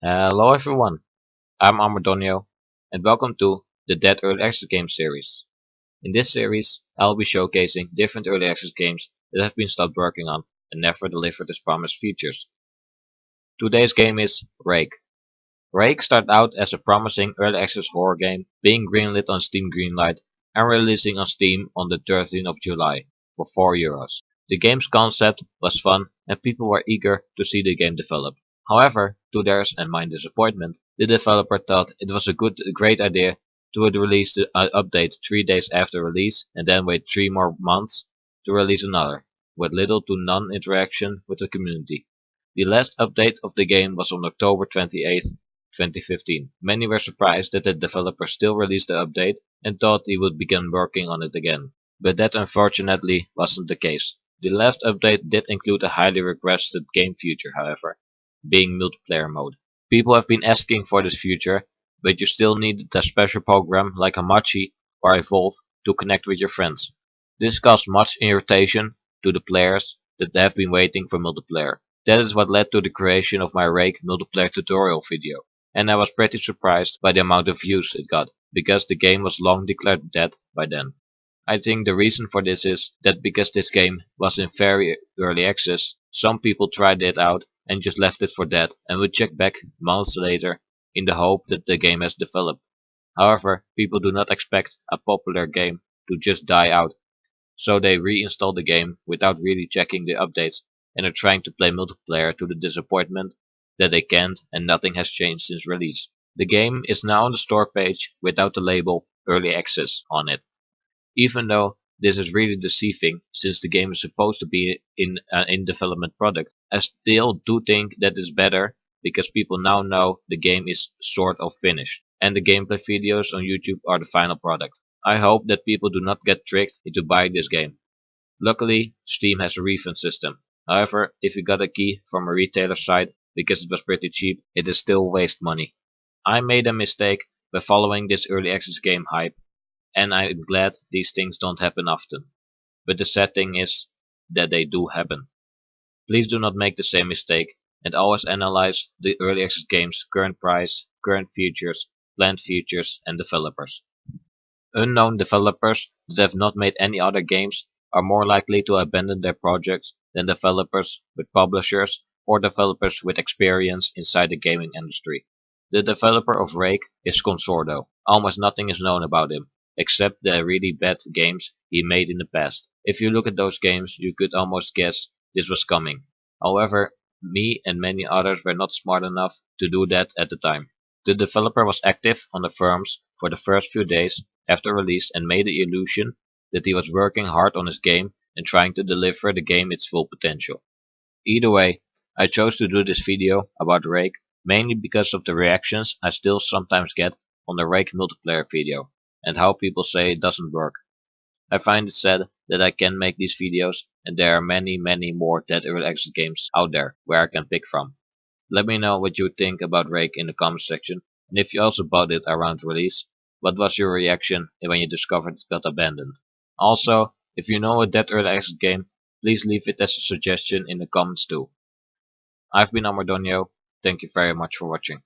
Hello everyone, I'm ArmorDonio and welcome to the Dead Early Access Games series. In this series, I'll be showcasing different early access games that have been stopped working on and never delivered as promised features. Today's game is Rake. Rake started out as a promising early access horror game being greenlit on Steam Greenlight and releasing on Steam on the 13th of July for €4. The game's concept was fun and people were eager to see the game develop. However, to theirs and my disappointment, the developer thought it was a great idea to release the update 3 days after release and then wait 3 more months to release another, with little to none interaction with the community. The last update of the game was on October 28th, 2015. Many were surprised that the developer still released the update and thought he would begin working on it again. But that unfortunately wasn't the case. The last update did include a highly requested game feature, however, being multiplayer mode. People have been asking for this feature, but you still need a special program like Hamachi or Evolve to connect with your friends. This caused much irritation to the players that have been waiting for multiplayer. That is what led to the creation of my Rake multiplayer tutorial video, and I was pretty surprised by the amount of views it got, because the game was long declared dead by then. I think the reason for this is that because this game was in very early access, some people tried it out and just left it for dead and would check back months later in the hope that the game has developed. However, people do not expect a popular game to just die out, so they reinstall the game without really checking the updates and are trying to play multiplayer to the disappointment that they can't and nothing has changed since release. The game is now on the store page without the label Early Access on it. Even though this is really deceiving since the game is supposed to be in an in-development product, I still do think that is better because people now know the game is sort of finished and the gameplay videos on YouTube are the final product. I hope that people do not get tricked into buying this game. Luckily, Steam has a refund system. However, if you got a key from a retailer site because it was pretty cheap, it is still waste money. I made a mistake by following this early access game hype, and I'm glad these things don't happen often. But the sad thing is that they do happen. Please do not make the same mistake and always analyze the early access game's current price, current features, planned features, and developers. Unknown developers that have not made any other games are more likely to abandon their projects than developers with publishers or developers with experience inside the gaming industry. The developer of Rake is Consordo. Almost nothing is known about him, except the really bad games he made in the past. If you look at those games, you could almost guess this was coming. However, me and many others were not smart enough to do that at the time. The developer was active on the forums for the first few days after release and made the illusion that he was working hard on his game and trying to deliver the game its full potential. Either way, I chose to do this video about Rake mainly because of the reactions I still sometimes get on the Rake multiplayer video and how people say it doesn't work. I find it sad that I can make these videos and there are many more Dead Early Access games out there where I can pick from. Let me know what you think about Rake in the comments section, and if you also bought it around release, what was your reaction when you discovered it got abandoned? Also, if you know a Dead Early Access game, please leave it as a suggestion in the comments too. I've been ArmorDonio, thank you very much for watching.